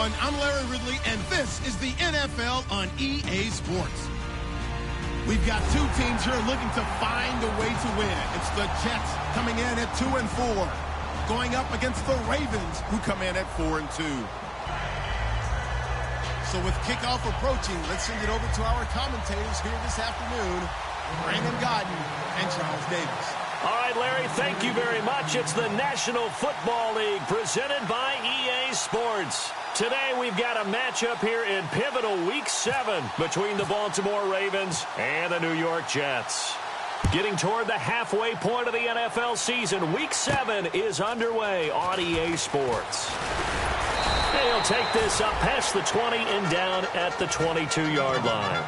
everyone. I'm Larry Ridley, and this is the NFL on EA Sports. We've got two teams here looking to find a way to win. It's the Jets coming in at 2-4, going up against the Ravens, who come in at 4-2. So with kickoff approaching, let's send it over to our commentators here this afternoon, Brandon Godden and Charles Davis. All right, Larry, thank you very much. It's the National Football League presented by EA Sports. Today we've got a matchup here in pivotal Week 7 between the Baltimore Ravens and the New York Jets. Getting toward the halfway point of the NFL season, Week 7 is underway on EA Sports. He'll take this up past the 20 and down at the 22-yard line.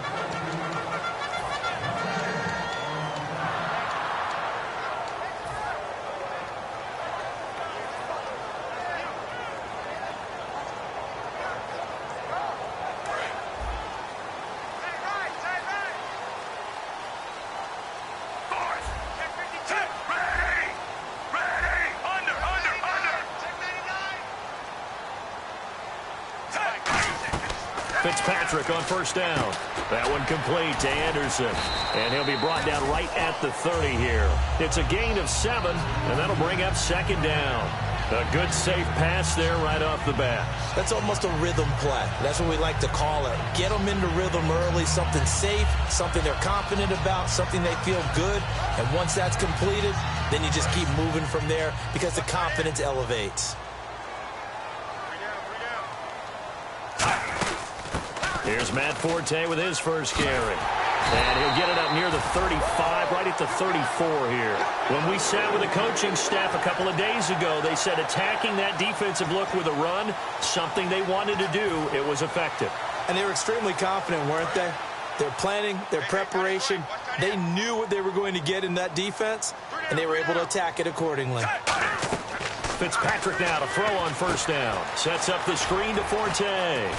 Fitzpatrick on first down. That one complete to Anderson. And he'll be brought down right at the 30 here. It's a gain of 7, and that'll bring up second down. A good, safe pass there right off the bat. That's almost a rhythm play. That's what we like to call it. Get them into rhythm early, something safe, something they're confident about, something they feel good. And once that's completed, then you just keep moving from there because the confidence elevates. Here's Matt Forte with his first carry. And he'll get it up near the 35, right at the 34 here. When we sat with the coaching staff a couple of days ago, they said attacking that defensive look with a run, something they wanted to do, it was effective. And they were extremely confident, weren't they? Their planning, their preparation, they knew what they were going to get in that defense, and they were able to attack it accordingly. Fitzpatrick now to throw on first down. Sets up the screen to Forte.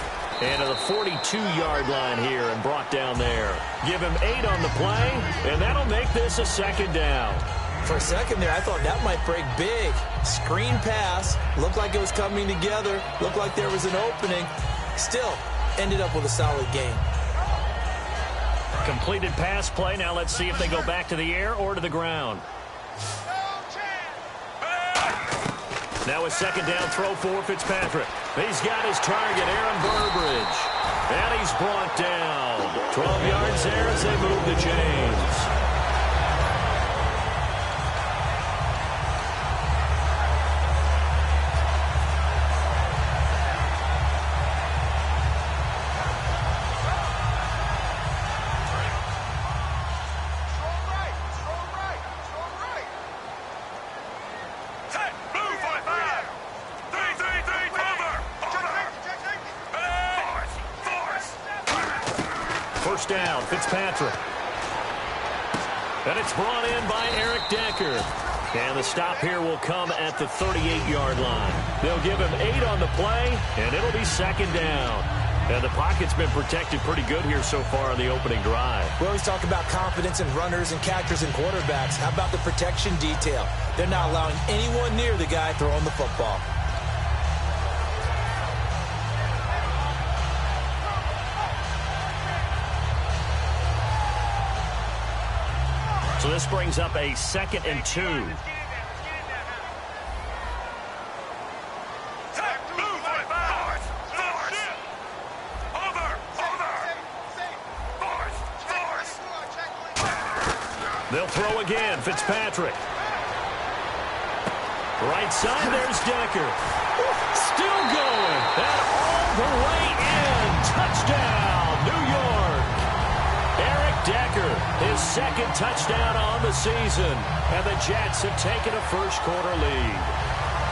And to the 42-yard line here and brought down there. Give him 8 on the play, and that'll make this a second down. For a second there, I thought that might break big. Screen pass. Looked like it was coming together. Looked like there was an opening. Still, ended up with a solid gain. Completed pass play. Now let's see if they go back to the air or to the ground. Now a second down throw for Fitzpatrick. He's got his target, Aaron Burbridge. And he's brought down. 12 yards there as they move to James. First down, Fitzpatrick. And it's brought in by Eric Decker. And the stop here will come at the 38-yard line. They'll give him 8 on the play, and it'll be second down. And the pocket's been protected pretty good here so far on the opening drive. We always talk about confidence in runners and catchers and quarterbacks. How about the protection detail? They're not allowing anyone near the guy throwing the football. So this brings up a 2nd and 2. They'll throw again. Fitzpatrick. Right side, there's Decker. Still going. And all the way in. Touchdown, New York. Eric Decker, his 2nd touchdown on the season. And the Jets have taken a first-quarter lead.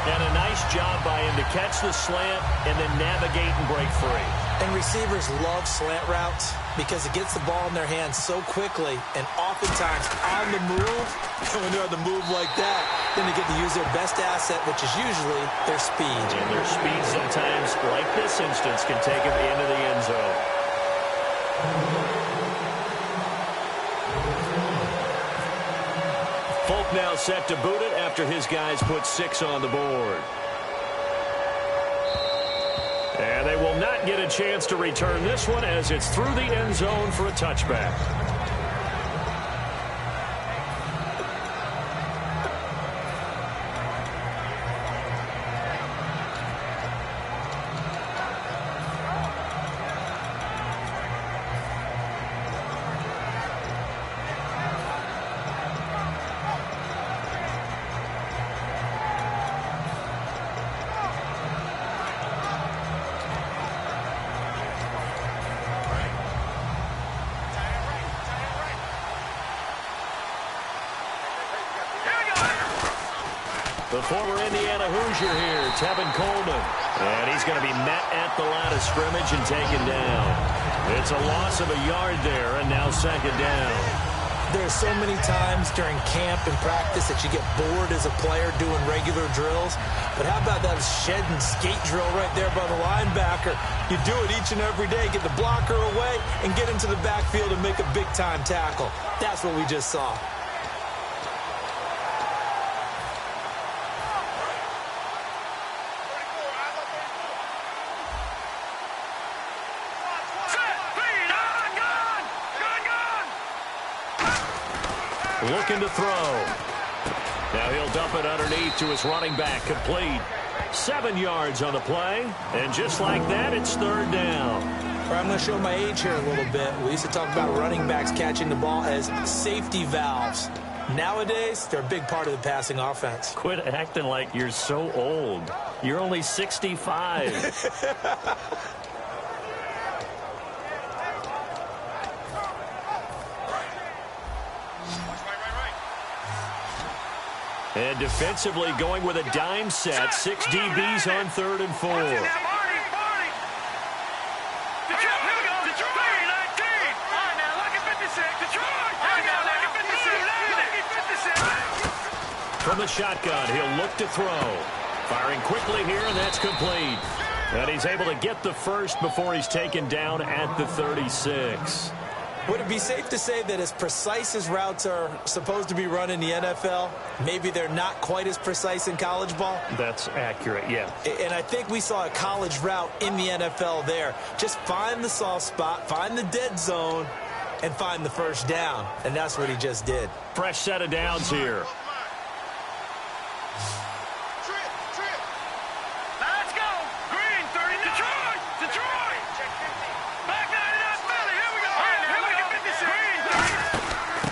And a nice job by him to catch the slant and then navigate and break free. And receivers love slant routes because it gets the ball in their hands so quickly and oftentimes on the move. And when they're on the move like that, then they get to use their best asset, which is usually their speed. And their speed sometimes, like this instance, can take them into the end zone. Folk now set to boot it after his guys put 6 on the board. And they will not get a chance to return this one as it's through the end zone for a touchback. The former Indiana Hoosier here, Tevin Coleman. And he's going to be met at the line of scrimmage and taken down. It's a loss of a yard there, and now second down. There are so many times during camp and practice that you get bored as a player doing regular drills. But how about that shed and skate drill right there by the linebacker? You do it each and every day, get the blocker away, and get into the backfield and make a big-time tackle. That's what we just saw. Looking to throw. Now he'll dump it underneath to his running back. Complete. 7 yards on the play. And just like that, it's third down. I'm going to show my age here a little bit. We used to talk about running backs catching the ball as safety valves. Nowadays, they're a big part of the passing offense. Quit acting like you're so old. You're only 65. And defensively going with a dime set. 6 DBs on 3rd and 4. From the shotgun, he'll look to throw. Firing quickly here, and that's complete. And he's able to get the first before he's taken down at the 36. Would it be safe to say that as precise as routes are supposed to be run in the NFL, maybe they're not quite as precise in college ball? That's accurate, yeah. And I think we saw a college route in the NFL there. Just find the soft spot, find the dead zone, and find the first down. And that's what he just did. Fresh set of downs here.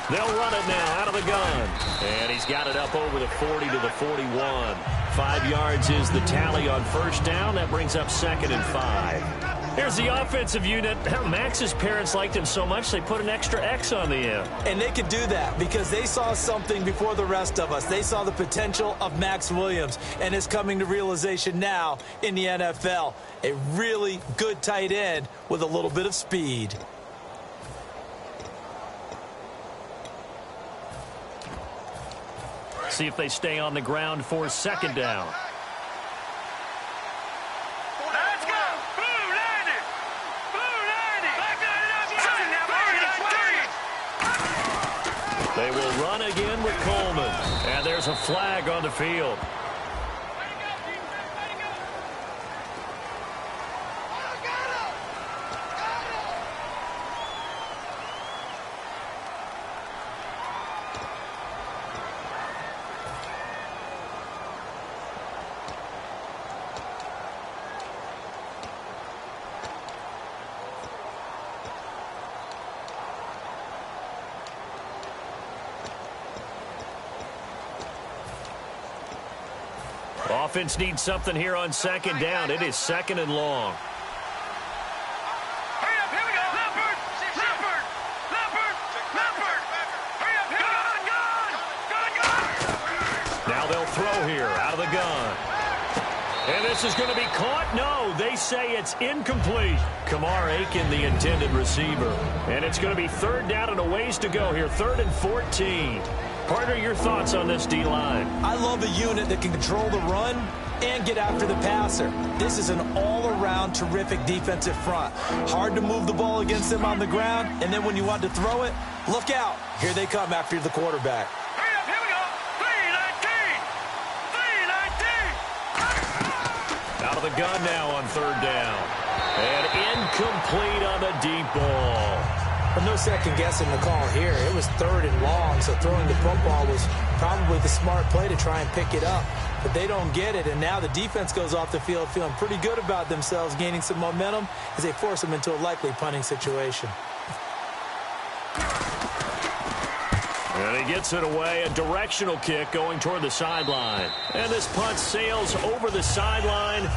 They'll run it now out of the gun. And he's got it up over the 40 to the 41. 5 yards is the tally on first down. That brings up 2nd and 5. Here's the offensive unit. Max's parents liked him so much they put an extra X on the end. And they could do that because they saw something before the rest of us. They saw the potential of Max Williams, and it's coming to realization now in the NFL. A really good tight end with a little bit of speed. See if they stay on the ground for second down. Let's go! Blue landed! Blue landed! They will run again with Coleman. And there's a flag on the field. Offense needs something here on second down. It is 2nd and long. Hurry up, here we go. Leopard! Leopard! Leopard! Leopard! Hurry up, gun! Gun! Now they'll throw here out of the gun. And this is going to be caught. No, they say it's incomplete. Kamar Aiken, the intended receiver. And it's going to be 3rd down and a ways to go here. 3rd and 14. Partner, your thoughts on this D-line? I love a unit that can control the run and get after the passer. This is an all-around terrific defensive front. Hard to move the ball against them on the ground, and then when you want to throw it, look out. Here they come after the quarterback. Hurry up, here we go. 319! 319! Out of the gun now on 3rd down. And incomplete on the deep ball. Well, no second guessing the call here. It was 3rd and long, so throwing the football was probably the smart play to try and pick it up. But they don't get it, and now the defense goes off the field feeling pretty good about themselves, gaining some momentum as they force them into a likely punting situation. And he gets it away, a directional kick going toward the sideline. And this punt sails over the sideline.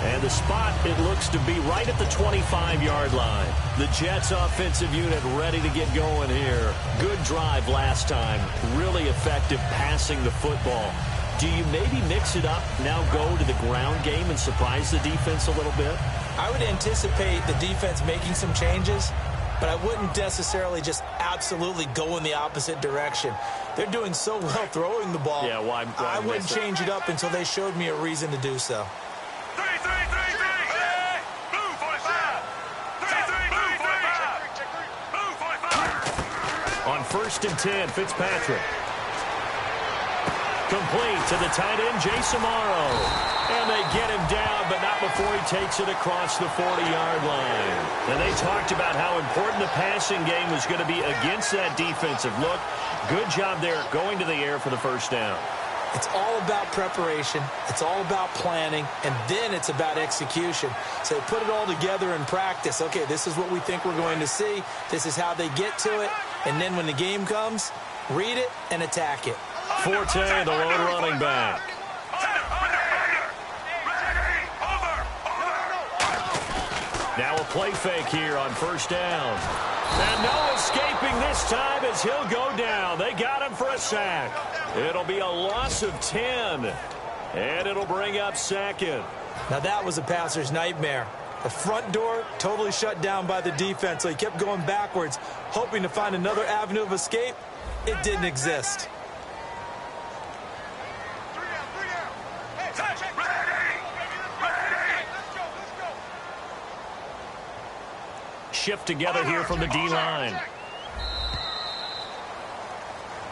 And the spot, it looks to be right at the 25-yard line. The Jets offensive unit ready to get going here. Good drive last time. Really effective passing the football. Do you maybe mix it up, now go to the ground game and surprise the defense a little bit? I would anticipate the defense making some changes, but I wouldn't necessarily just absolutely go in the opposite direction. They're doing so well throwing the ball. Yeah, why I wouldn't change it up until they showed me a reason to do so. On 1st and 10, Fitzpatrick. Complete to the tight end, Jason Morrow. And they get him down, but not before he takes it across the 40-yard line. And they talked about how important the passing game was going to be against that defensive look. Good job there going to the air for the first down. It's all about preparation. It's all about planning. And then it's about execution. So they put it all together in practice. Okay, this is what we think we're going to see. This is how they get to it. And then when the game comes, read it and attack it. Forte, the lone running back. Now a play fake here on 1st down. And no escaping this time as he'll go down. They got him for a sack. It'll be a loss of 10. And it'll bring up 2nd. Now that was a passer's nightmare. The front door totally shut down by the defense, so he kept going backwards, hoping to find another avenue of escape. It didn't exist. Shift together here from the D-line.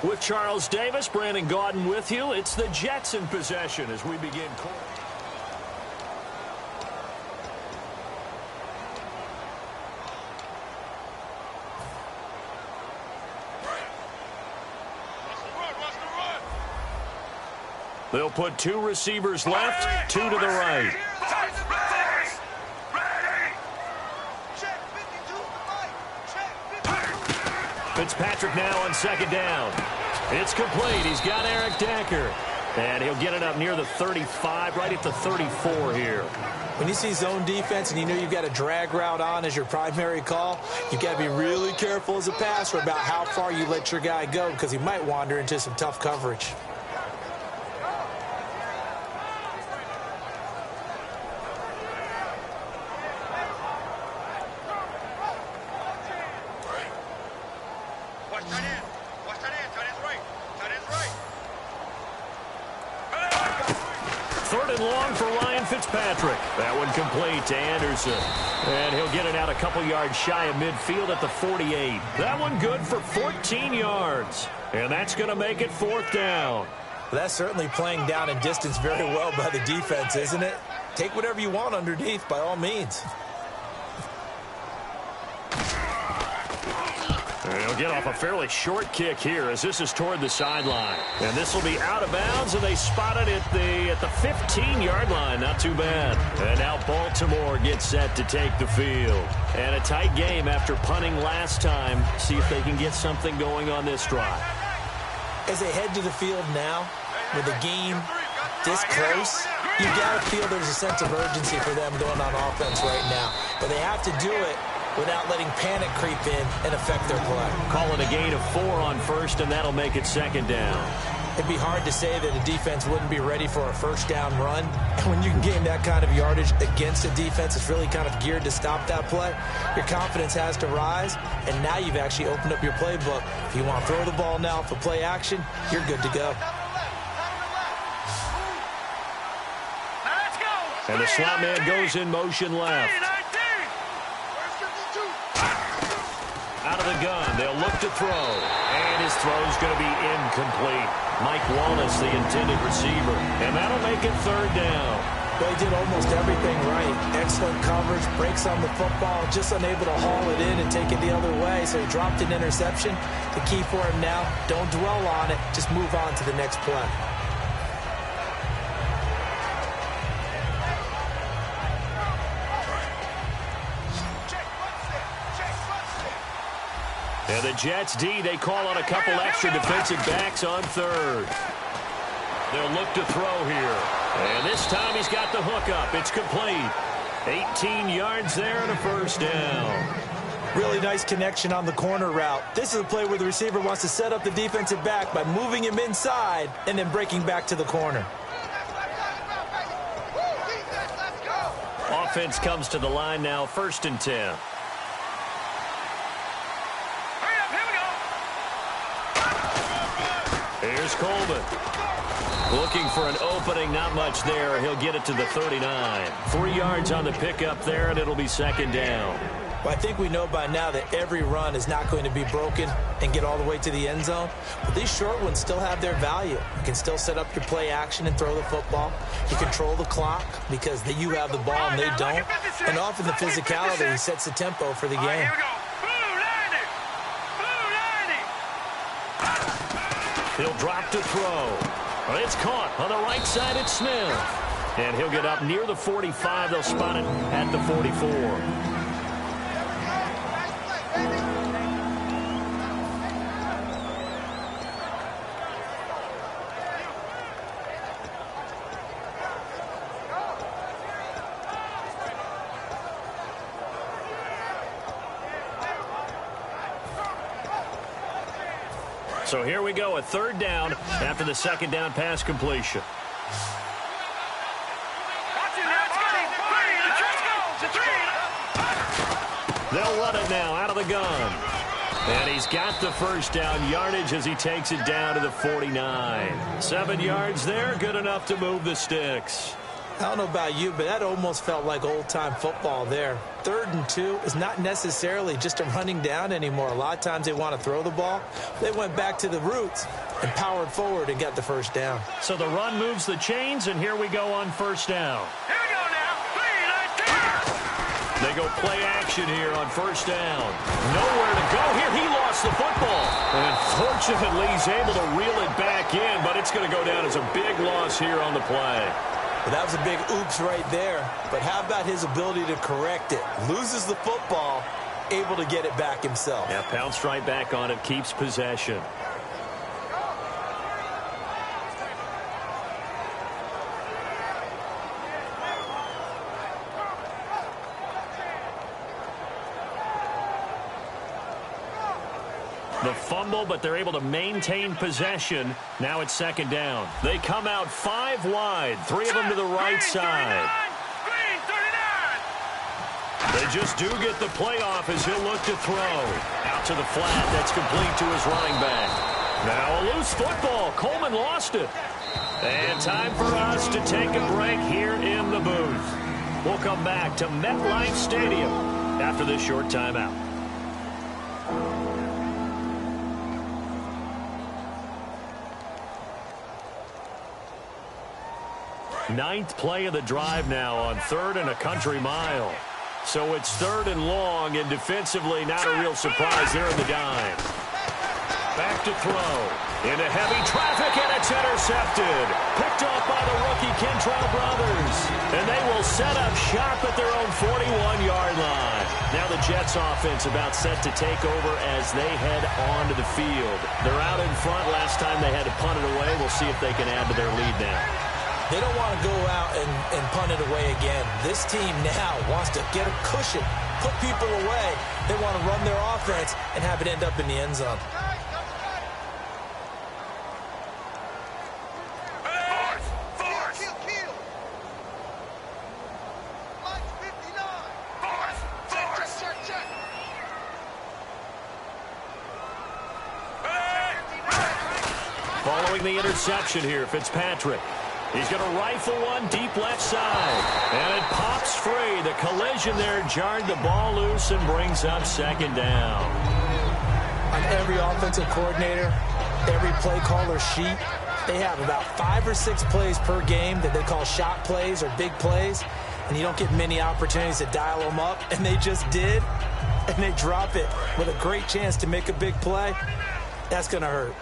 With Charles Davis, Brandon Gaudin with you. It's the Jets in possession as we begin. They'll put 2 receivers left, 2 to the right. Fitzpatrick now on 2nd down. It's complete. He's got Eric Decker. And he'll get it up near the 35, right at the 34 here. When you see zone defense and you know you've got a drag route on as your primary call, you've got to be really careful as a passer about how far you let your guy go because he might wander into some tough coverage. Fitzpatrick. That one complete to Anderson. And he'll get it out a couple yards shy of midfield at the 48. That one good for 14 yards. And that's going to make it 4th down. Well, that's certainly playing down and distance very well by the defense, isn't it? Take whatever you want underneath by all means. And he'll get off a fairly short kick here as this is toward the sideline. And this will be out of bounds, and they spot it at the 15-yard line. Not too bad. And now Baltimore gets set to take the field. And a tight game after punting last time. See if they can get something going on this drive. As they head to the field now, with the game this close, you got to feel there's a sense of urgency for them going on offense right now. But they have to do it without letting panic creep in and affect their play. Call it a gain of 4 on 1st, and that'll make it 2nd down. It'd be hard to say that a defense wouldn't be ready for a 1st down run. And when you can gain that kind of yardage against a defense that's really kind of geared to stop that play, your confidence has to rise, and now you've actually opened up your playbook. If you want to throw the ball now for play action, you're good to go. And the slot man goes in motion left. Out of the gun, they'll look to throw. And his throw's going to be incomplete. Mike Wallace, the intended receiver. And that'll make it 3rd down. Well, he did almost everything right. Excellent coverage, breaks on the football, just unable to haul it in and take it the other way, so he dropped an interception. The key for him now, don't dwell on it, just move on to the next play. And the Jets D, they call on a couple extra defensive backs on third. They'll look to throw here. And this time he's got the hook up. It's complete. 18 yards there and a first down. Really nice connection on the corner route. This is a play where the receiver wants to set up the defensive back by moving him inside and then breaking back to the corner. Offense comes to the line now, 1st and 10. Here's Coleman. Looking for an opening, not much there. He'll get it to the 39. 3 yards on the pickup there, and it'll be 2nd down. Well, I think we know by now that every run is not going to be broken and get all the way to the end zone. But these short ones still have their value. You can still set up your play action and throw the football. You control the clock because you have the ball and they don't. And often the physicality sets the tempo for the game. Here we go. He'll drop to throw. Well, it's caught on the right side. It's Smith. And he'll get up near the 45. They'll spot it at the 44. So here we go, a 3rd down after the 2nd down pass completion. They'll run it now out of the gun. And he's got the 1st down yardage as he takes it down to the 49. 7 yards there, good enough to move the sticks. I don't know about you, but that almost felt like old-time football there. 3rd and 2 is not necessarily just a running down anymore. A lot of times they want to throw the ball. They went back to the roots and powered forward and got the 1st down. So the run moves the chains, and here we go on 1st down. Here we go now. They go play action here on 1st down. Nowhere to go here. He lost the football. And fortunately, he's able to reel it back in, but it's going to go down as a big loss here on the play. Well, that was a big oops right there. But how about his ability to correct it? Loses the football, able to get it back himself. Yeah, pounced right back on it, keeps possession. The fumble, but they're able to maintain possession. Now it's 2nd down. They come out 5 wide, 3 of them to the right side. They just do get the playoff as he'll look to throw. Out to the flat, that's complete to his running back. Now a loose football. Coleman lost it. And time for us to take a break here in the booth. We'll come back to MetLife Stadium after this short timeout. 9th play of the drive now on 3rd and a country mile. So it's 3rd and long, and defensively not a real surprise there in the dime. Back to throw. Into heavy traffic, and it's intercepted. Picked off by the rookie Kentrell brothers. And they will set up shop at their own 41-yard line. Now the Jets offense about set to take over as they head onto the field. They're out in front. Last time they had to punt it away. We'll see if they can add to their lead now. They don't want to go out and punt it away again. This team now wants to get a cushion, put people away. They want to run their offense and have it end up in the end zone. Following the interception here, Fitzpatrick. He's going to rifle one deep left side. And it pops free. The collision there jarred the ball loose and brings up 2nd down. On every offensive coordinator, every play caller sheet, They have about 5 or 6 plays per game that they call shot plays or big plays, and you don't get many opportunities to dial them up, and they just did, and they drop it with a great chance to make a big play. That's going to hurt.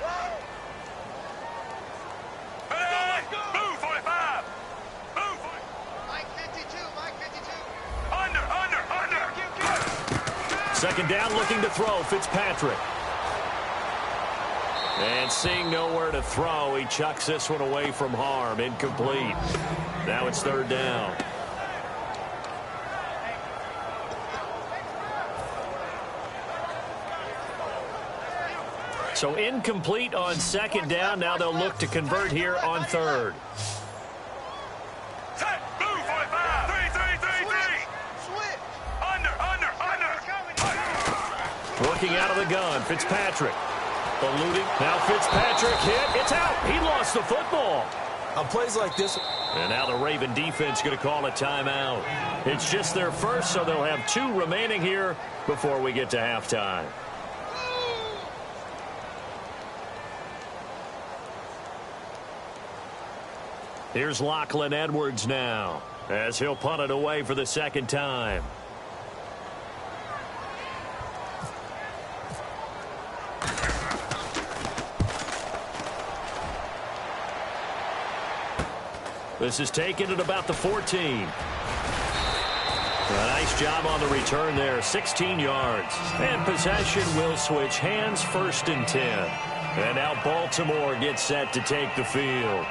Move 45. Move 45. Mike 52. Mike 52. Under. Second down, looking to throw. Fitzpatrick. And seeing nowhere to throw, he chucks this one away from harm. Incomplete. Now it's third down. So incomplete on second down. Now they'll look to convert here on third. Set. Move 45. 3. Switch. Under. Looking out of the gun, Fitzpatrick. Eluding. Now Fitzpatrick hit. It's out. He lost the football. On plays like this. And now the Raven defense going to call a timeout. It's just their first, so they'll have 2 remaining here before we get to halftime. Here's Lachlan Edwards now, as he'll punt it away for the second time. This is taken at about the 14. A nice job on the return there, 16 yards. And possession will switch hands, 1st and 10. And now Baltimore gets set to take the field.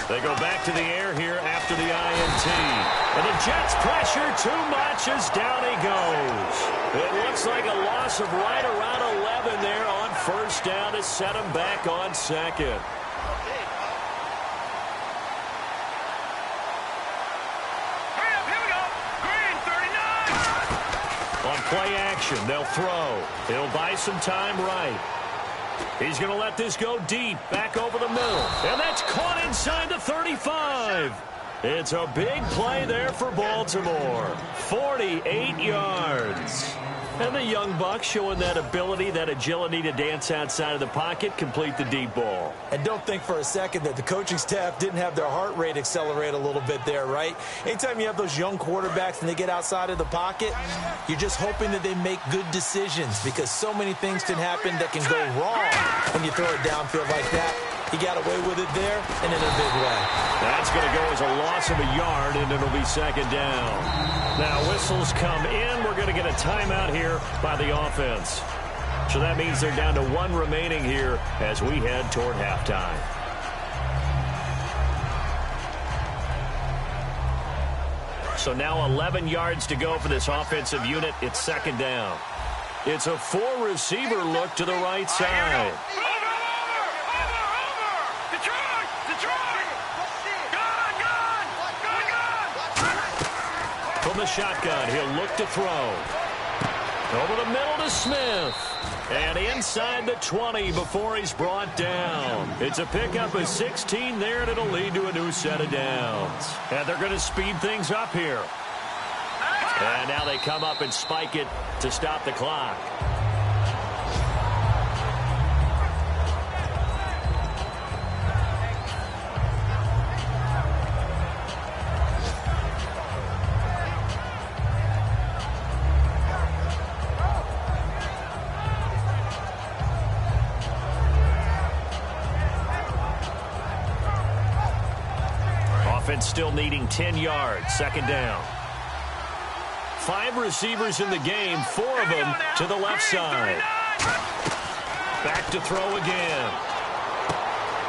They go back to the air here after the INT. And the Jets pressure too much as down he goes. It looks like a loss of right around 11 there on first down to set him back on second. Here we go. Green 39. On play action, they'll throw. He'll buy some time right. He's going to let this go deep, back over the middle. And that's caught inside the 35. It's a big play there for Baltimore. 48 yards. And the young buck showing that ability, that agility to dance outside of the pocket, complete the deep ball. And don't think for a second that the coaching staff didn't have their heart rate accelerate a little bit there, right? Anytime you have those young quarterbacks and they get outside of the pocket, you're just hoping that they make good decisions because so many things can happen that can go wrong when you throw it downfield like that. He got away with it there and in a big way. That's going to go as a loss of a yard, and it'll be second down. Now, whistles come in. We're going to get a timeout here by the offense. So that means they're down to 1 remaining here as we head toward halftime. So now 11 yards to go for this offensive unit. It's second down. It's a 4-receiver look to the right side. From the shotgun, he'll look to throw. Over the middle to Smith. And inside the 20 before he's brought down. It's a pickup of 16 there, and it'll lead to a new set of downs. And they're going to speed things up here. And now they come up and spike it to stop the clock. Still needing 10 yards. Second down. 5 receivers in the game, 4 of them to the left side. Back to throw again.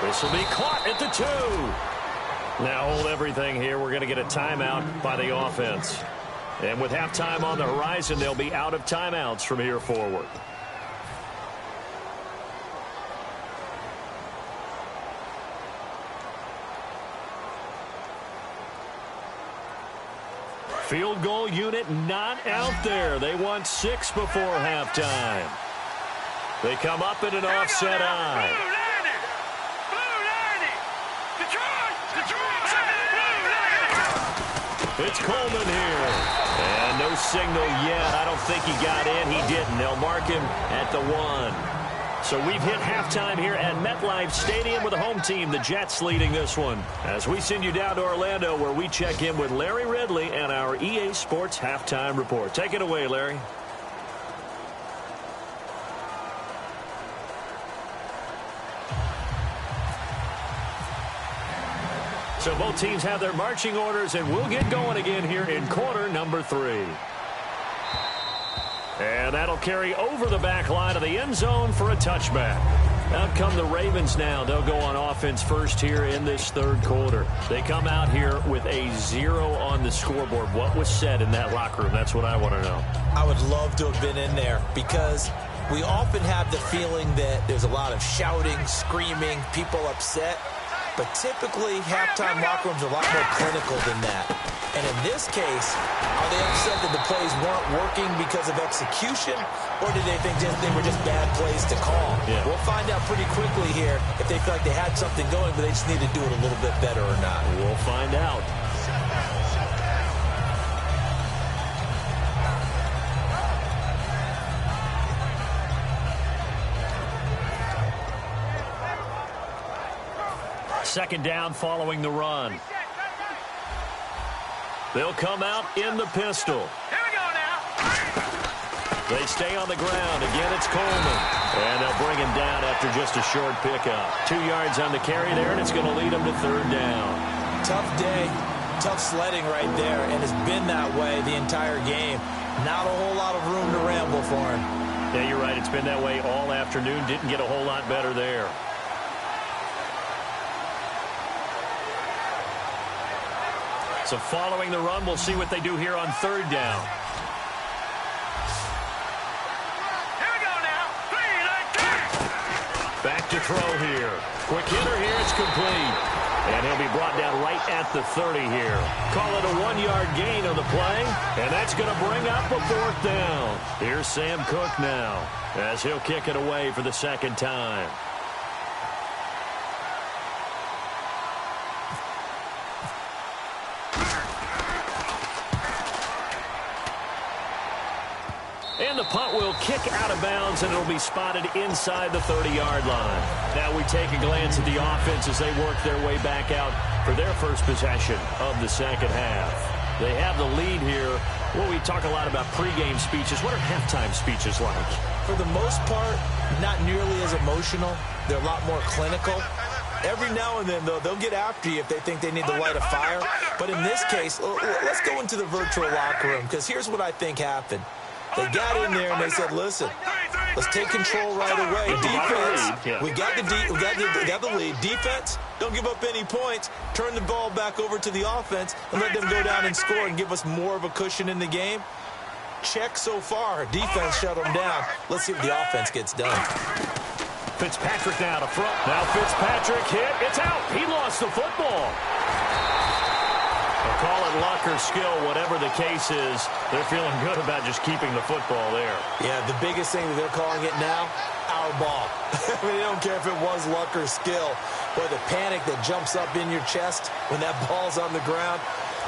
This will be caught at the 2. Now hold everything here. We're going to get a timeout by the offense. And with halftime on the horizon, they'll be out of timeouts from here forward. Field goal unit not out there. They want 6 before halftime. They come up in an offset eye. It's Coleman here. And no signal yet. I don't think he got in. He didn't. They'll mark him at the 1. So we've hit halftime here at MetLife Stadium with the home team, the Jets, leading this one. As we send you down to Orlando, where we check in with Larry Ridley and our EA Sports halftime report. Take it away, Larry. So both teams have their marching orders, and we'll get going again here in quarter number 3. And that'll carry over the back line of the end zone for a touchback. Out come the Ravens now. They'll go on offense first here in this third quarter. They come out here with a 0 on the scoreboard. What was said in that locker room? That's what I want to know. I would love to have been in there because we often have the feeling that there's a lot of shouting, screaming, people upset. But typically, halftime locker rooms are a lot more clinical than that. And in this case, are they upset that the plays weren't working because of execution, or did they think they were just bad plays to call? Yeah. We'll find out pretty quickly here if they feel like they had something going, but they just need to do it a little bit better or not. We'll find out. Second down following the run. They'll come out in the pistol. Here we go now. They stay on the ground. Again, it's Coleman. And they'll bring him down after just a short pickup. 2 yards on the carry there, and it's going to lead him to third down. Tough day, tough sledding right there, and it's been that way the entire game. Not a whole lot of room to ramble for him. Yeah, you're right. It's been that way all afternoon. Didn't get a whole lot better there. So following the run, we'll see what they do here on third down. Here we go now. 3, 19. Back to throw here. Quick hitter here. It's complete. And he'll be brought down right at the 30 here. Call it a 1-yard gain on the play. And that's going to bring up a fourth down. Here's Sam Cook now as he'll kick it away for the second time. And the punt will kick out of bounds, and it'll be spotted inside the 30-yard line. Now we take a glance at the offense as they work their way back out for their first possession of the second half. They have the lead here. Well, we talk a lot about pregame speeches. What are halftime speeches like? For the most part, not nearly as emotional. They're a lot more clinical. Every now and then, though, they'll get after you if they think they need to light a fire. But in this case, let's go into the virtual locker room, because here's what I think happened. They got in there and they said, listen, let's take control right away. Defense, we got the lead. Defense, don't give up any points. Turn the ball back over to the offense and let them go down and score and give us more of a cushion in the game. Check so far. Defense shut them down. Let's see if the offense gets done. Fitzpatrick now to front. Now Fitzpatrick hit. It's out. He lost the football. They'll call it luck or skill, whatever the case is. They're feeling good about just keeping the football there. Yeah, the biggest thing that they're calling it now, our ball. I mean, they don't care if it was luck or skill. Boy, the panic that jumps up in your chest when that ball's on the ground,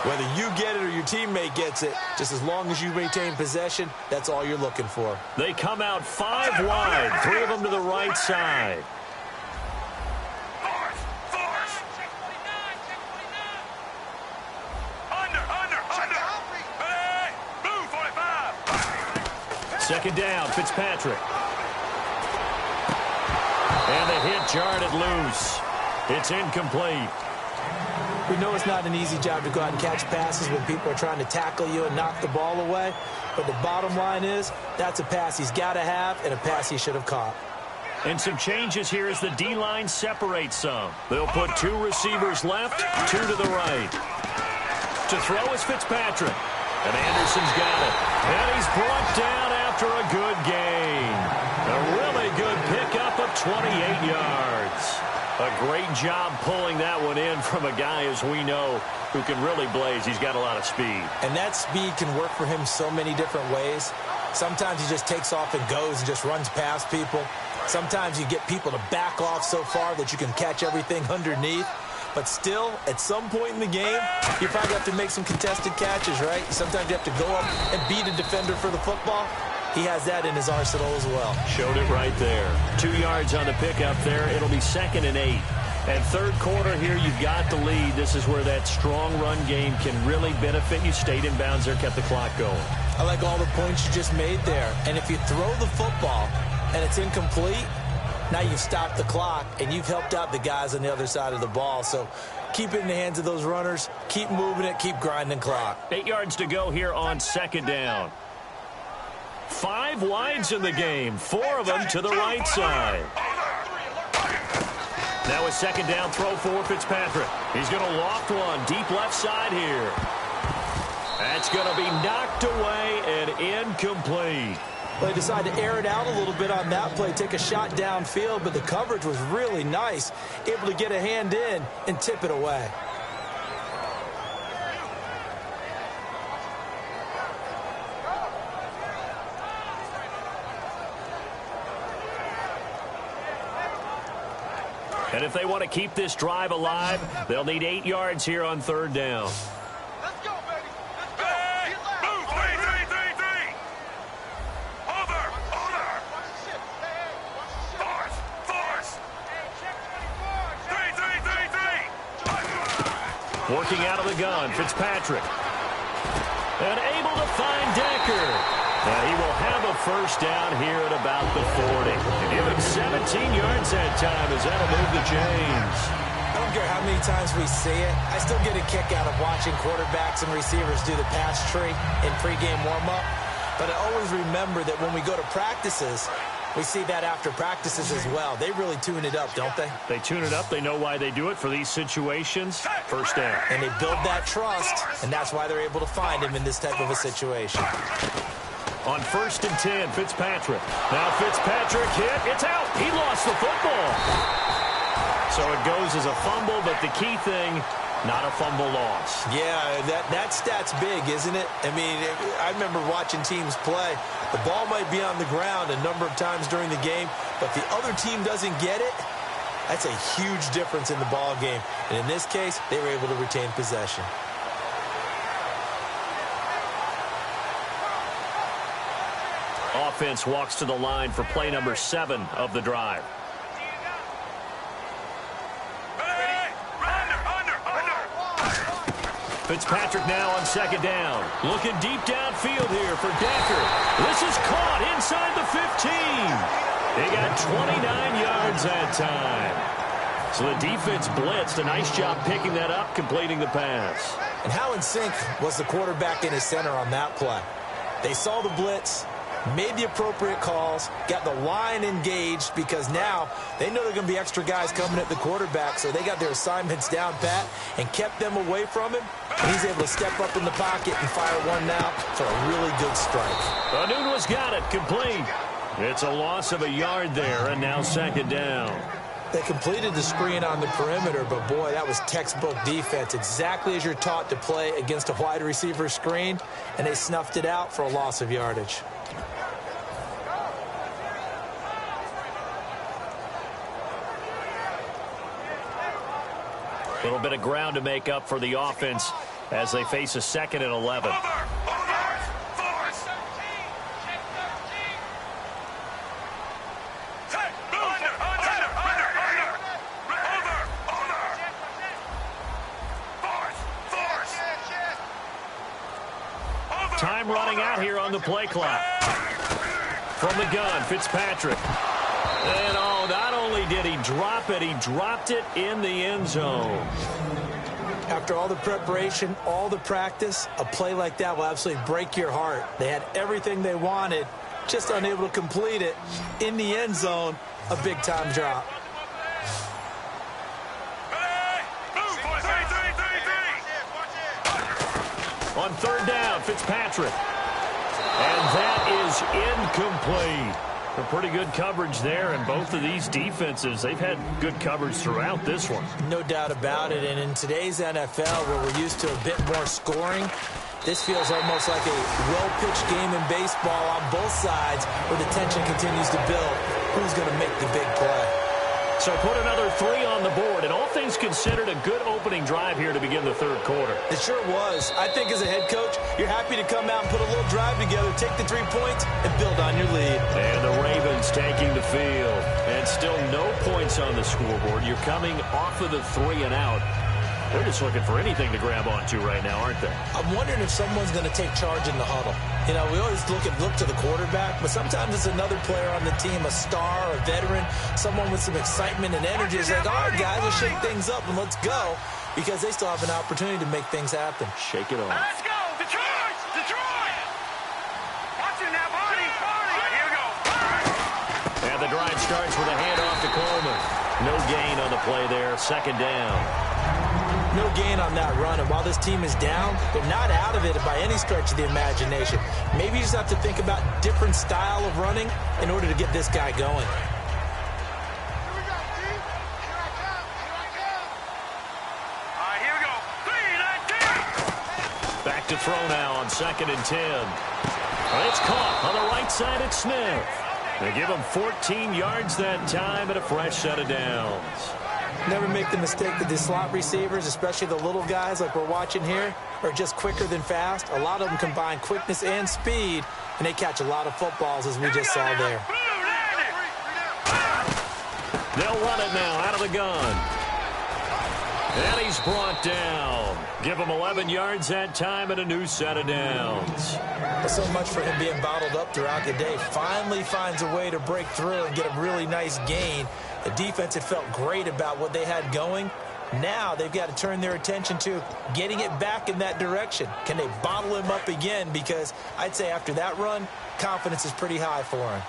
whether you get it or your teammate gets it, just as long as you maintain possession, that's all you're looking for. They come out 5 wide, 3 of them to the right side. Second down, Fitzpatrick. And the hit jarred it loose. It's incomplete. We know it's not an easy job to go out and catch passes when people are trying to tackle you and knock the ball away. But the bottom line is, that's a pass he's got to have and a pass he should have caught. And some changes here as the D-line separates some. They'll put 2 receivers left, 2 to the right. To throw is Fitzpatrick. And Anderson's got it. And he's brought down after a good gain. A really good pickup of 28 yards. A great job pulling that one in from a guy, as we know, who can really blaze. He's got a lot of speed. And that speed can work for him so many different ways. Sometimes he just takes off and goes and just runs past people. Sometimes you get people to back off so far that you can catch everything underneath. But still, at some point in the game, you probably have to make some contested catches, right? Sometimes you have to go up and beat a defender for the football. He has that in his arsenal as well. Showed it right there. 2 yards on the pickup there. It'll be 2nd and 8. And third quarter here, you've got the lead. This is where that strong run game can really benefit you. Stayed in bounds there, kept the clock going. I like all the points you just made there. And if you throw the football and it's incomplete, now you've stopped the clock and you've helped out the guys on the other side of the ball. So keep it in the hands of those runners. Keep moving it. Keep grinding clock. 8 yards to go here on 2nd down. 5 wides in the game. 4 of them to the right side. Now a 2nd down throw for Fitzpatrick. He's going to loft one deep left side here. That's going to be knocked away and incomplete. Well, they decided to air it out a little bit on that play, take a shot downfield, but the coverage was really nice. Able to get a hand in and tip it away. And if they want to keep this drive alive, they'll need 8 yards here on 3rd down. Let's go, baby. Let's go. Get loud. Move. 3. Over. Force. Hey, check 24. 3. Working out of the gun, Fitzpatrick. And able to find Decker. And he will have a 1st down here at about the 40. And give him 17 yards that time as that'll move the chains. I don't care how many times we see it. I still get a kick out of watching quarterbacks and receivers do the pass tree in pregame warm-up. But I always remember that when we go to practices, we see that after practices as well. They really tune it up, don't they? They tune it up. They know why they do it for these situations. 1st down. And they build that trust, and that's why they're able to find him in this type of a situation. On 1st and 10, Fitzpatrick. Now Fitzpatrick hit. It's out. He lost the football. So it goes as a fumble, but the key thing, not a fumble loss. Yeah, that stat's big, isn't it? I mean, I remember watching teams play. The ball might be on the ground a number of times during the game, but the other team doesn't get it. That's a huge difference in the ball game. And in this case, they were able to retain possession. Offense walks to the line for play number 7 of the drive. Fitzpatrick now on 2nd down. Looking deep downfield here for Decker. This is caught inside the 15. They got 29 yards that time. So the defense blitzed. A nice job picking that up, completing the pass. And how in sync was the quarterback in his center on that play? They saw the blitz, made the appropriate calls, got the line engaged because now they know there are going to be extra guys coming at the quarterback, so they got their assignments down pat and kept them away from him. And he's able to step up in the pocket and fire one now for a really good strike. Anunua's got it, complete. It's a loss of a yard there, and now 2nd down. They completed the screen on the perimeter, but boy, that was textbook defense. Exactly as you're taught to play against a wide receiver screen, and they snuffed it out for a loss of yardage. A little bit of ground to make up for the offense as they face a 2nd and 11. Time running out here on the play clock. From the gun, Fitzpatrick. And oh, not only did he drop it, he dropped it in the end zone. After all the preparation, all the practice, a play like that will absolutely break your heart. They had everything they wanted, just unable to complete it. In the end zone, a big-time drop. On 3rd down, Fitzpatrick. And that is incomplete. A pretty good coverage there, and both of these defenses, they've had good coverage throughout this one. No doubt about it, and in today's NFL, where we're used to a bit more scoring, this feels almost like a well-pitched game in baseball on both sides where the tension continues to build. Who's going to make the big play? So put another 3 on the board, and all things considered, a good opening drive here to begin the third quarter. It sure was. I think as a head coach, you're happy to come out and put a little drive together, take the 3 points, and build on your lead. And the Ravens taking the field. And still no points on the scoreboard. You're coming off of the 3 and out. They're just looking for anything to grab onto right now, aren't they? I'm wondering if someone's going to take charge in the huddle. You know, we always look to the quarterback, but sometimes it's another player on the team, a star, a veteran, someone with some excitement and energy. It's like, all right, guys, let's shake things up and let's go, because they still have an opportunity to make things happen. Shake it off. Let's go, Detroit! Detroit! Watch it now, Barney! All right, here we go. And the drive starts with a handoff to Coleman. No gain on the play there, second down. No gain on that run, and while this team is down, they're not out of it by any stretch of the imagination. Maybe you just have to think about different style of running in order to get this guy going. Here we go, T. Here I come. All right, here we go. 3, 19. Back to throw now on 2nd and 10. It's caught on the right side at Smith. They give him 14 yards that time and a fresh set of downs. Never make the mistake that the slot receivers, especially the little guys like we're watching here, are just quicker than fast. A lot of them combine quickness and speed, and they catch a lot of footballs, as we just saw there. They'll run it now out of the gun. And he's brought down. Give him 11 yards that time and a new set of downs. So much for him being bottled up throughout the day. Finally finds a way to break through and get a really nice gain. The defense had felt great about what they had going. Now they've got to turn their attention to getting it back in that direction. Can they bottle him up again? Because I'd say after that run, confidence is pretty high for him.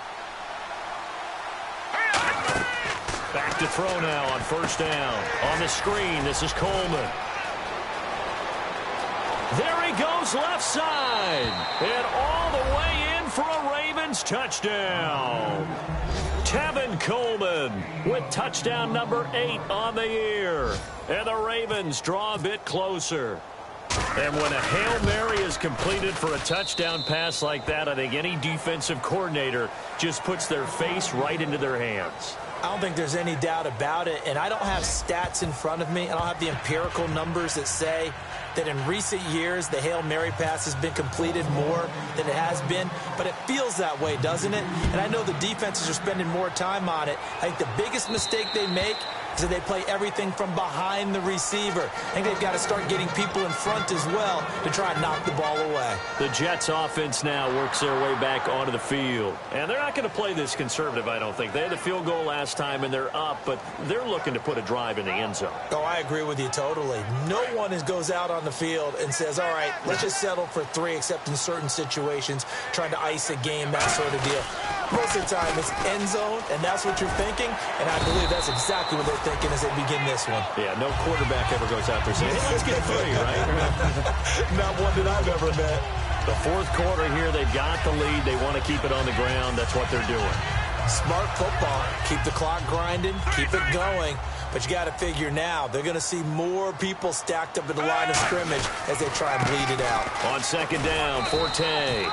Back to throw now on 1st down. On the screen, this is Coleman. There he goes left side. And all the way in for a Ravens touchdown. Tevin Coleman with touchdown number 8 on the year. And the Ravens draw a bit closer. And when a Hail Mary is completed for a touchdown pass like that, I think any defensive coordinator just puts their face right into their hands. I don't think there's any doubt about it, and I don't have stats in front of me. I don't have the empirical numbers that say that in recent years the Hail Mary pass has been completed more than it has been, but it feels that way, doesn't it? And I know the defenses are spending more time on it. I think the biggest mistake they make is that they play everything from behind the receiver. I think they've got to start getting people in front as well to try and knock the ball away. The Jets offense now works their way back onto the field. And they're not going to play this conservative, I don't think. They had the field goal last time and they're up, but they're looking to put a drive in the end zone. Oh, I agree with you totally. No one goes out on the field and says, all right, let's just settle for 3, except in certain situations, trying to ice a game, that sort of deal. Most of the time, it's end zone, and that's what you're thinking, and I believe that's exactly what they're thinking as they begin this one. Yeah, no quarterback ever goes out there saying, hey, let's get 3, right? Not one that I've ever met. The 4th quarter here, they've got the lead. They want to keep it on the ground. That's what they're doing. Smart football. Keep the clock grinding, keep it going. But you got to figure now, they're going to see more people stacked up at the line of scrimmage as they try and bleed it out. On 2nd down, Forte.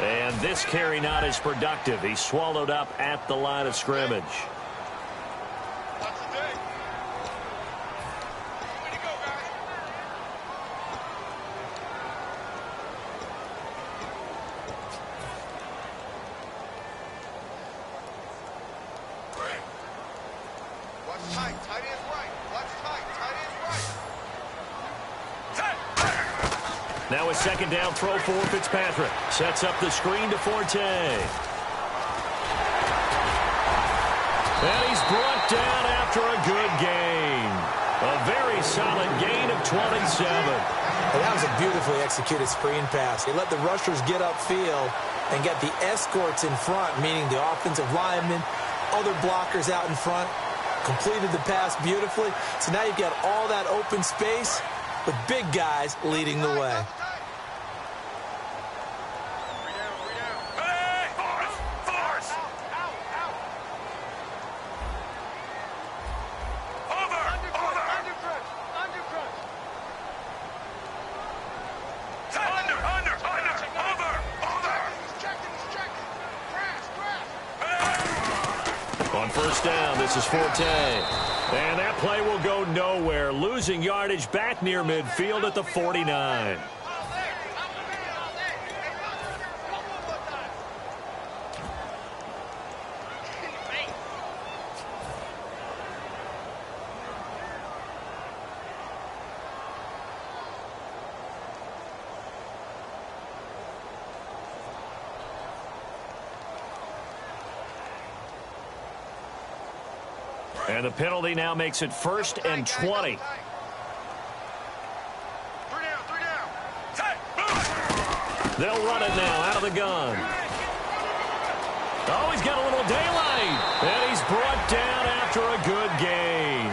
And this carry not as productive. He's swallowed up at the line of scrimmage. Now a 2nd down throw for Fitzpatrick. Sets up the screen to Forte. And he's brought down after a good gain. A very solid gain of 27. And that was a beautifully executed screen pass. They let the rushers get upfield and get the escorts in front, meaning the offensive linemen, other blockers out in front, completed the pass beautifully. So now you've got all that open space with big guys leading the way. first down. This is Forte. And that play will go nowhere. Losing yardage back near midfield at the 49. And the penalty now makes it 1st and 20. They'll run it now out of the gun. Oh, he's got a little daylight. And he's brought down after a good gain.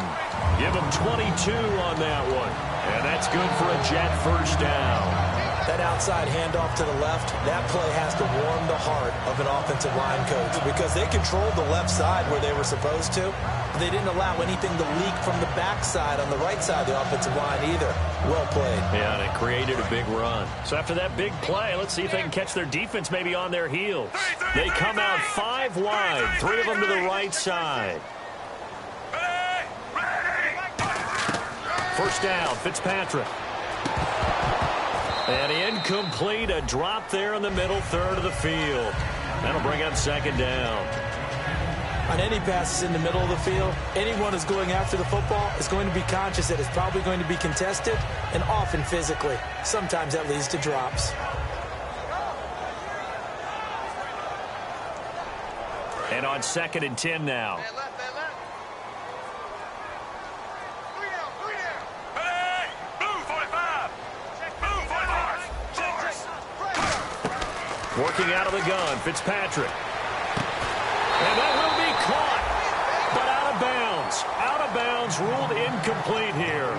Give him 22 on that one. And that's good for a Jet first down. That outside handoff to the left, that play has to warm the heart of an offensive line coach because they controlled the left side where they were supposed to. But they didn't allow anything to leak from the backside on the right side of the offensive line either. Well played. Yeah, and it created a big run. So after that big play, let's see if they can catch their defense maybe on their heels. They come out 5 wide, 3 of them to the right side. First down, Fitzpatrick. And incomplete, a drop there in the middle third of the field. That'll bring up 2nd down. On any passes in the middle of the field, anyone who's going after the football is going to be conscious that it's probably going to be contested and often physically. Sometimes that leads to drops. And on 2nd and 10 now. Working out of the gun, Fitzpatrick. And that will be caught, but out of bounds. Out of bounds, ruled incomplete here.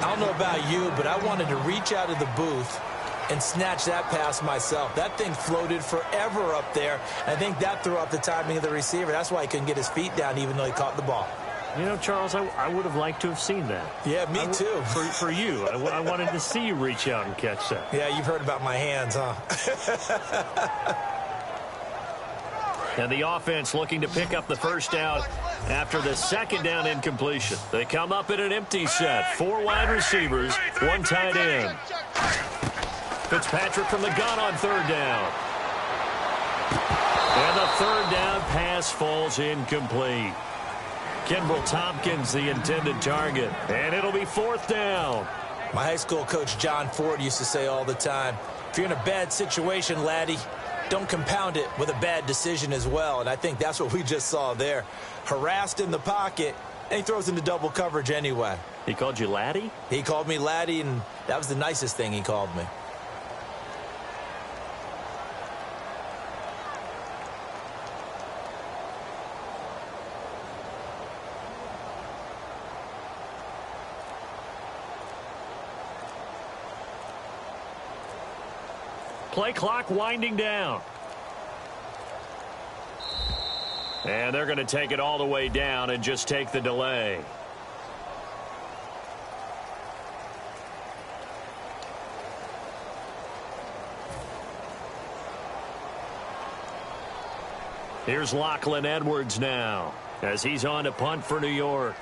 I don't know about you, but I wanted to reach out of the booth and snatch that pass myself. That thing floated forever up there. I think that threw off the timing of the receiver. That's why he couldn't get his feet down even though he caught the ball. You know, Charles, I would have liked to have seen that. Yeah, me too. For you. I wanted to see you reach out and catch that. Yeah, you've heard about my hands, huh? And the offense looking to pick up the first down after the 2nd down incompletion. They come up in an empty set. 4 wide receivers, 1 tight end. Fitzpatrick from the gun on 3rd down. And the 3rd down pass falls incomplete. Kenbrell Tompkins, the intended target. And it'll be 4th down. My high school coach, John Ford, used to say all the time, if you're in a bad situation, laddie, don't compound it with a bad decision as well. And I think that's what we just saw there. Harassed in the pocket, and he throws into double coverage anyway. He called you laddie? He called me laddie, and that was the nicest thing he called me. Play clock winding down. And they're going to take it all the way down and just take the delay. Here's Lachlan Edwards now as he's on to punt for New York.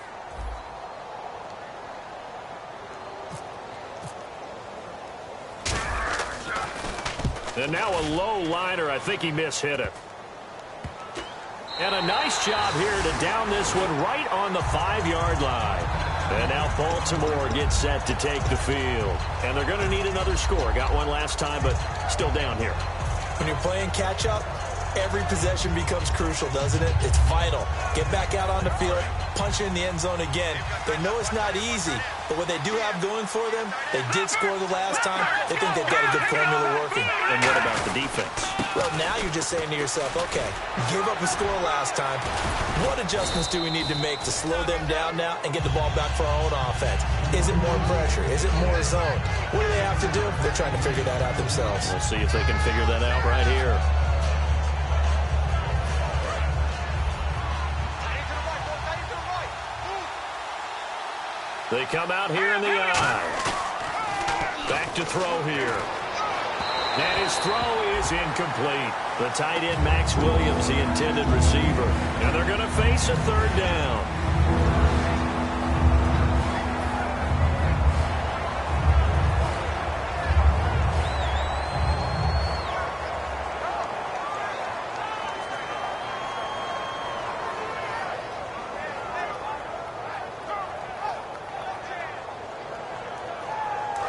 And now a low liner. I think he mishit it. And a nice job here to down this one right on the 5-yard line. And now Baltimore gets set to take the field. And they're going to need another score. Got one last time, but still down here. When you're playing catch-up, every possession becomes crucial, doesn't it? It's vital. Get back out on the field, punch in the end zone again. They know it's not easy, but what they do have going for them, they did score the last time. They think they've got a good formula working. And what about the defense? Well, now you're just saying to yourself, okay, give up a score last time. What adjustments do we need to make to slow them down now and get the ball back for our own offense? Is it more pressure? Is it more zone? What do they have to do? They're trying to figure that out themselves. We'll see if they can figure that out right here. They come out here in the eye. Back to throw here. And his throw is incomplete. The tight end, Max Williams, the intended receiver. And they're going to face a third down.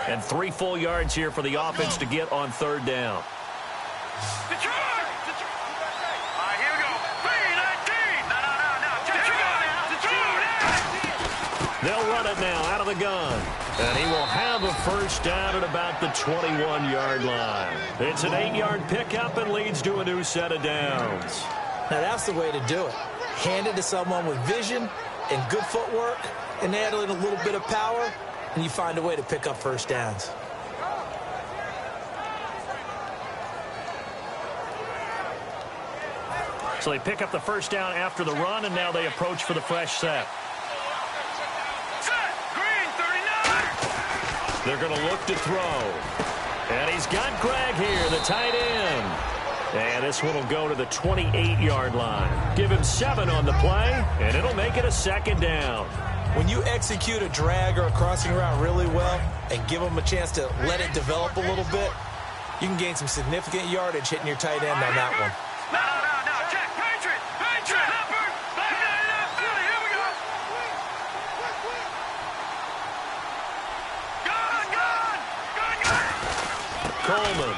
And 3 full yards here for the offense to get on third down. Detroit! All right, here we go. 3-19. No. They'll run it now out of the gun. And he will have a first down at about the 21-yard line. It's an 8-yard pickup and leads to a new set of downs. Now, that's the way to do it. Hand it to someone with vision and good footwork and add in a little bit of power, and you find a way to pick up first downs. So they pick up the first down after the run, and now they approach for the fresh set. Set. Green, 39. They're going to look to throw. And he's got Greg here, the tight end. And this one will go to the 28-yard line. Give him 7 on the play, and it'll make it a second down. When you execute a drag or a crossing route really well and give them a chance to let it develop a little bit, you can gain some significant yardage hitting your tight end on that one. No. Check. Patriot. Leopard. Philly. Here we go. Gun. Coleman.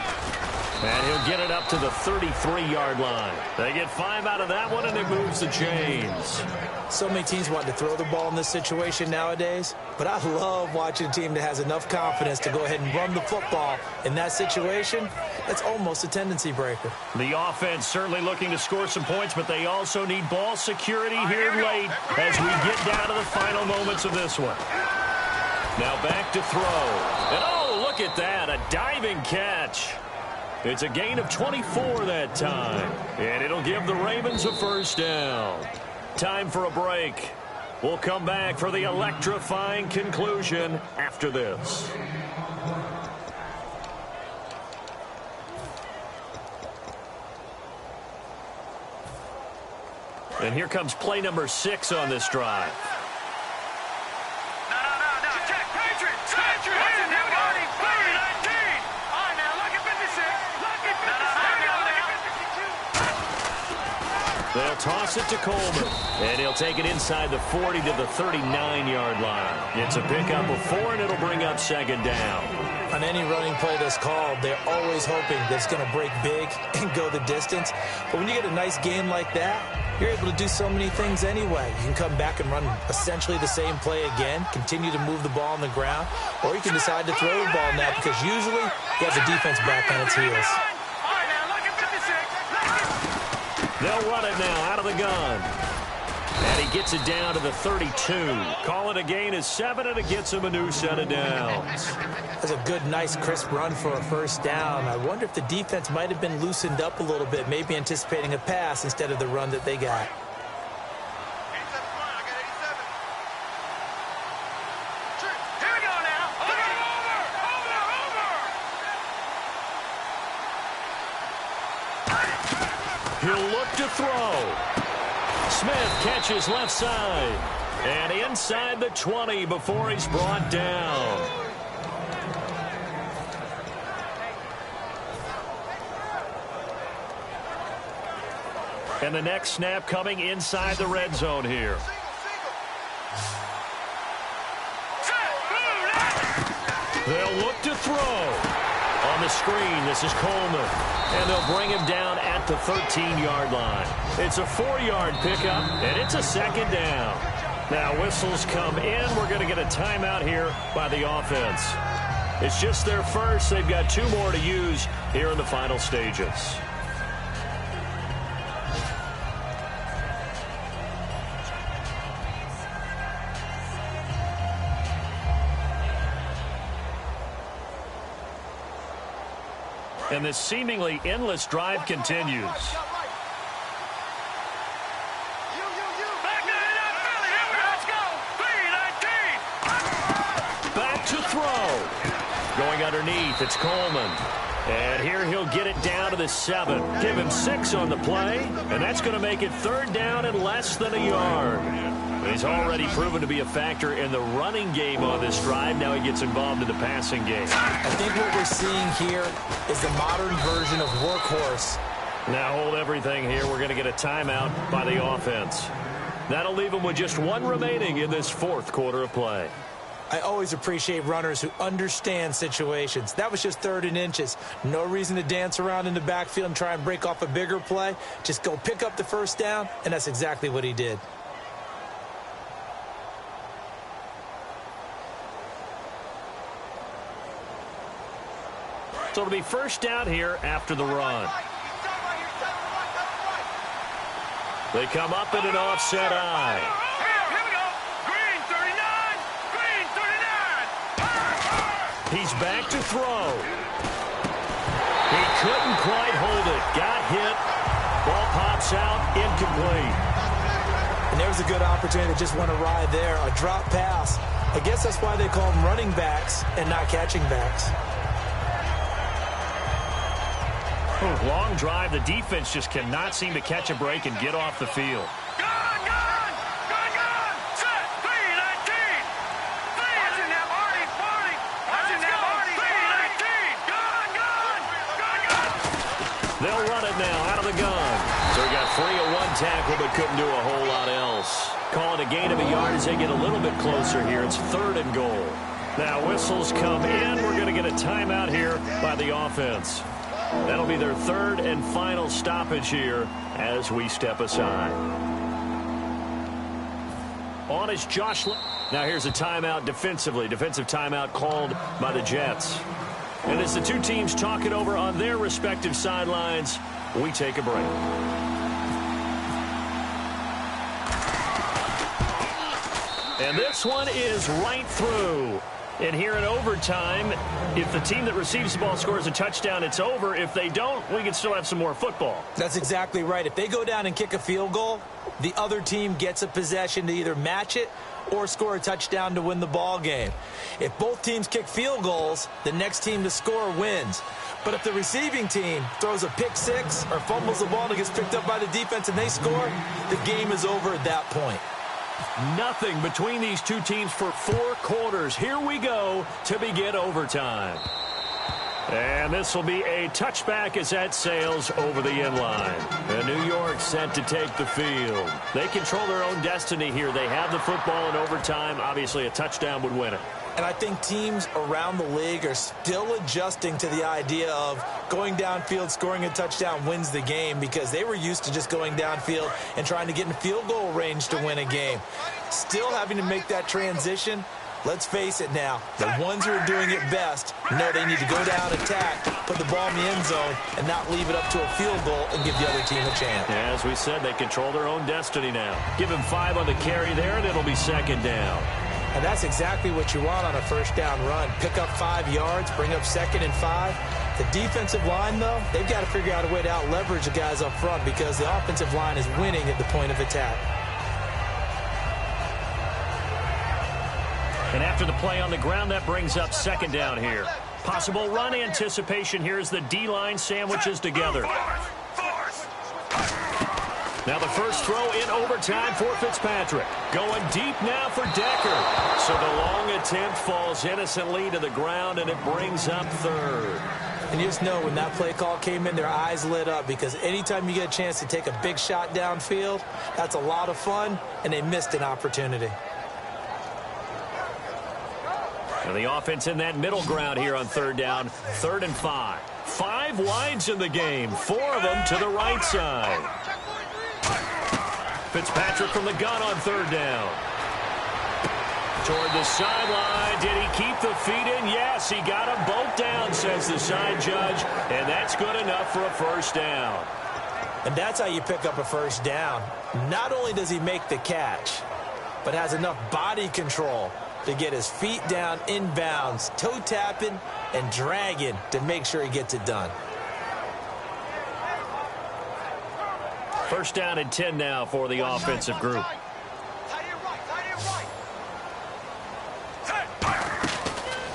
And he'll get it up to the 33-yard line. They get 5 out of that one, and it moves the chains. So many teams want to throw the ball in this situation nowadays, but I love watching a team that has enough confidence to go ahead and run the football in that situation. That's almost a tendency breaker. The offense certainly looking to score some points, but they also need ball security here late as we get down to the final moments of this one. Now back to throw. And oh, look at that, a diving catch. It's a gain of 24 that time, and it'll give the Ravens a first down. Time for a break. We'll come back for the electrifying conclusion after this. And here comes play number 6 on this drive. No. Check. Patriot. Here we go. 3-19. All right, now, lucky 56. Lucky 56. They'll toss it to Coleman, and he'll take it inside the 40 to the 39-yard line. It's a pickup of 4, and it'll bring up second down. On any running play that's called, they're always hoping that it's going to break big and go the distance. But when you get a nice gain like that, you're able to do so many things anyway. You can come back and run essentially the same play again, continue to move the ball on the ground, or you can decide to throw the ball now because usually you have the defense back on its heels. All right, now, lucky 56. They'll run it now out of the gun. And he gets it down to the 32. Call it a gain of 7, and it gets him a new set of downs. That's a good, nice, crisp run for a first down. I wonder if the defense might have been loosened up a little bit, maybe anticipating a pass instead of the run that they got. 87 I got 87. Here we go now. Over. He'll look to throw. Smith catches left side. And inside the 20 before he's brought down. And the next snap coming inside the red zone here. They'll look to throw. On the screen, this is Coleman. And they'll bring him down at the 13-yard line. It's a 4-yard pickup, and it's a second down. Now whistles come in. We're going to get a timeout here by the offense. It's just their first. They've got 2 more to use here in the final stages. And this seemingly endless drive continues. Back to throw. Going underneath, it's Coleman. And here he'll get it down to the 7. Give him 6 on the play, and that's going to make it 3rd down and less than a yard. He's already proven to be a factor in the running game on this drive. Now he gets involved in the passing game. I think what we're seeing here is the modern version of workhorse. Now hold everything here. We're going to get a timeout by the offense. That'll leave him with just 1 remaining in this 4th quarter of play. I always appreciate runners who understand situations. That was just 3rd and inches. No reason to dance around in the backfield and try and break off a bigger play. Just go pick up the 1st down, and that's exactly what he did. So it'll be 1st down here after the run. They come up in an offset eye. He's back to throw. He couldn't quite hold it. Got hit. Ball pops out. Incomplete. And there's a good opportunity to just want to ride there. A drop pass. I guess that's why they call them running backs and not catching backs. Long drive. The defense just cannot seem to catch a break and get off the field. They'll run it now out of the gun. So he got free of 1 tackle but couldn't do a whole lot else. Calling a gain of a yard as they get a little bit closer here. It's 3rd and goal. Now whistles come in. We're going to get a timeout here by the offense. That'll be their 3rd and final stoppage here as we step aside. On is Josh. Now here's a timeout defensively. Defensive timeout called by the Jets. And as the 2 teams talk it over on their respective sidelines, we take a break. And this one is right through. And here in overtime, if the team that receives the ball scores a touchdown, it's over. If they don't, we can still have some more football. That's exactly right. If they go down and kick a field goal, the other team gets a possession to either match it or score a touchdown to win the ball game. If both teams kick field goals, the next team to score wins. But if the receiving team throws a pick 6 or fumbles the ball and it gets picked up by the defense and they score, the game is over at that point. Nothing between these 2 teams for 4 quarters. Here we go to begin overtime. And this will be a touchback as that sails over the inline. And New York set to take the field. They control their own destiny here. They have the football in overtime. Obviously, a touchdown would win it. And I think teams around the league are still adjusting to the idea of going downfield, scoring a touchdown wins the game, because they were used to just going downfield and trying to get in field goal range to win a game. Still having to make that transition. Let's face it now, the ones who are doing it best know they need to go down, attack, put the ball in the end zone, and not leave it up to a field goal and give the other team a chance. As we said, they control their own destiny now. Give him 5 on the carry there, and it'll be 2nd down. And that's exactly what you want on a 1st down run. Pick up 5 yards, bring up 2nd and 5. The defensive line, though, they've got to figure out a way to out-leverage the guys up front because the offensive line is winning at the point of attack. And after the play on the ground, that brings up 2nd down here. Possible run anticipation here as the D-line sandwiches together. Now the first throw in overtime for Fitzpatrick. Going deep now for Decker. So the long attempt falls innocently to the ground, and it brings up 3rd. And you just know when that play call came in, their eyes lit up, because anytime you get a chance to take a big shot downfield, that's a lot of fun, and they missed an opportunity. And the offense in that middle ground here on 3rd down, 3rd and 5. 5 wides in the game, 4 of them to the right side. Fitzpatrick from the gun on 3rd down. Toward the sideline. Did he keep the feet in? Yes, he got them both down, says the side judge. And that's good enough for a 1st down. And that's how you pick up a 1st down. Not only does he make the catch, but has enough body control to get his feet down inbounds, toe tapping and dragging to make sure he gets it done. 1st down and 10 now for the offensive group.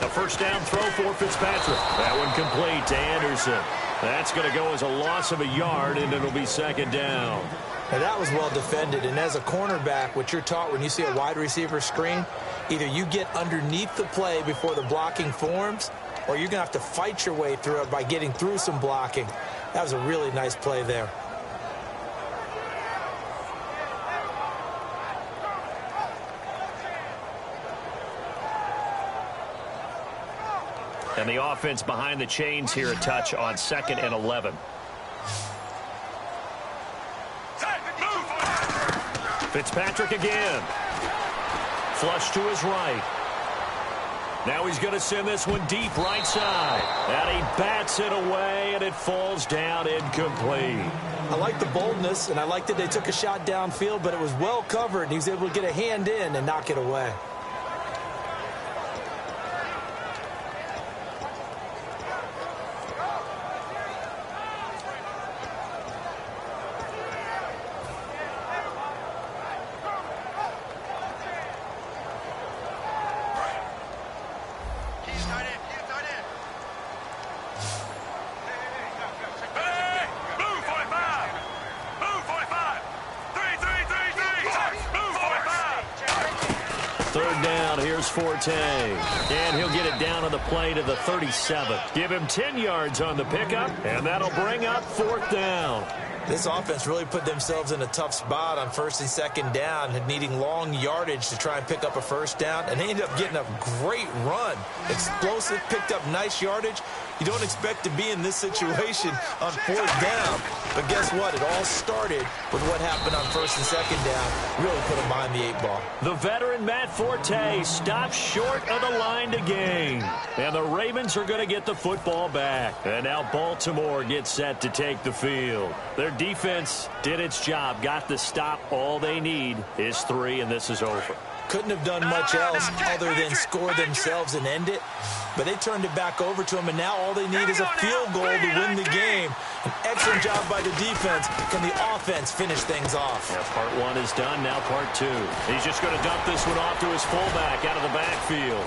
The first down throw for Fitzpatrick. That one complete to Anderson. That's going to go as a loss of a yard, and it'll be second down. Now that was well defended, and as a cornerback, what you're taught when you see a wide receiver screen, either you get underneath the play before the blocking forms, or you're going to have to fight your way through it by getting through some blocking. That was a really nice play there. And the offense behind the chains here a touch on 2nd and 11. Fitzpatrick again. Flush to his right. Now he's going to send this one deep right side. And he bats it away, and it falls down incomplete. I like the boldness, and I like that they took a shot downfield, but it was well covered, and he was able to get a hand in and knock it away. Third down, here's Forte. And he'll get it down on the play to the 37. Give him 10 yards on the pickup, and that'll bring up 4th down. This offense really put themselves in a tough spot on 1st and 2nd down, needing long yardage to try and pick up a first down, and they ended up getting a great run. Explosive, picked up nice yardage. You don't expect to be in this situation on 4th down, but guess what? It all started with what happened on 1st and 2nd down. Really put them behind the 8 ball. The veteran Matt Forte stops short of the line to gain. And the Ravens are going to get the football back. And now Baltimore gets set to take the field. Their defense did its job, got the stop. All they need is 3, and this is over. Couldn't have done much else other than score themselves and end it. But they turned it back over to him, and now all they need is a field goal to win the game. An excellent job by the defense. Can the offense finish things off? Yeah, part 1 is done, now part 2. He's just going to dump this one off to his fullback out of the backfield.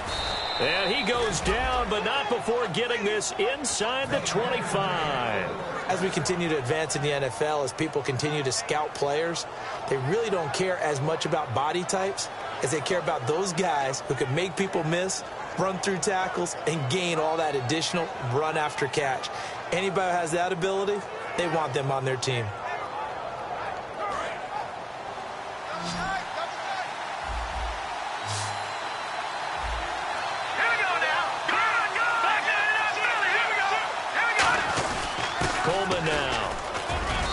And he goes down, but not before getting this inside the 25. As we continue to advance in the NFL, as people continue to scout players, they really don't care as much about body types as they care about those guys who can make people miss, run through tackles, and gain all that additional run after catch. Anybody who has that ability, they want them on their team. Coleman now.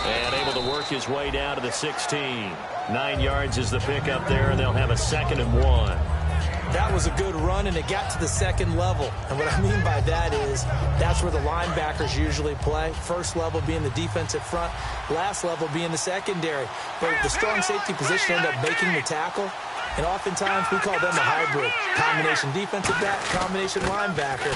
And able to work his way down to the 16. 9 yards is the pickup there, and they'll have a 2nd and 1. That was a good run, and it got to the 2nd level. And what I mean by that is that's where the linebackers usually play. First level being the defensive front, last level being the secondary. But the strong safety position ended up making the tackle. And oftentimes we call them a hybrid. Combination defensive back, combination linebacker.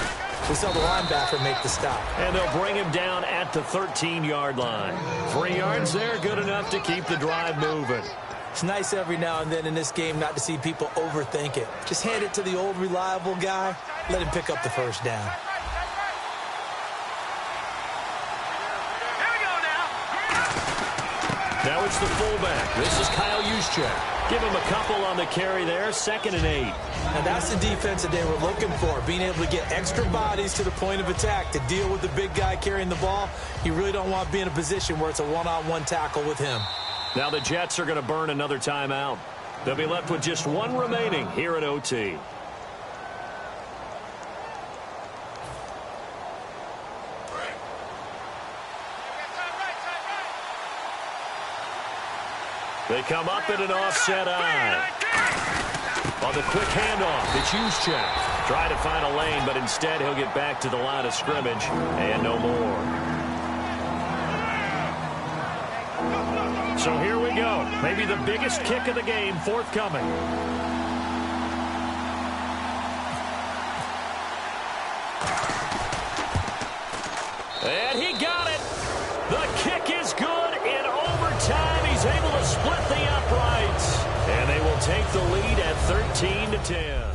We saw the linebacker make the stop. And they'll bring him down at the 13-yard line. 3 yards there, good enough to keep the drive moving. It's nice every now and then in this game not to see people overthink it. Just hand it to the old reliable guy. Let him pick up the first down. Now it's the fullback. This is Kyle Juszczyk. Give him a couple on the carry there. 2nd and 8. And that's the defense that they were looking for, being able to get extra bodies to the point of attack to deal with the big guy carrying the ball. You really don't want to be in a position where it's a one-on-one tackle with him. Now the Jets are going to burn another timeout. They'll be left with just 1 remaining here at OT. They come up in an offset eye. On the quick handoff, it's Juszczyk. Try to find a lane, but instead he'll get back to the line of scrimmage and no more. So here we go. Maybe the biggest kick of the game forthcoming. And he got it. The kick is good in overtime. He's able to split the uprights. And they will take the lead at 13-10.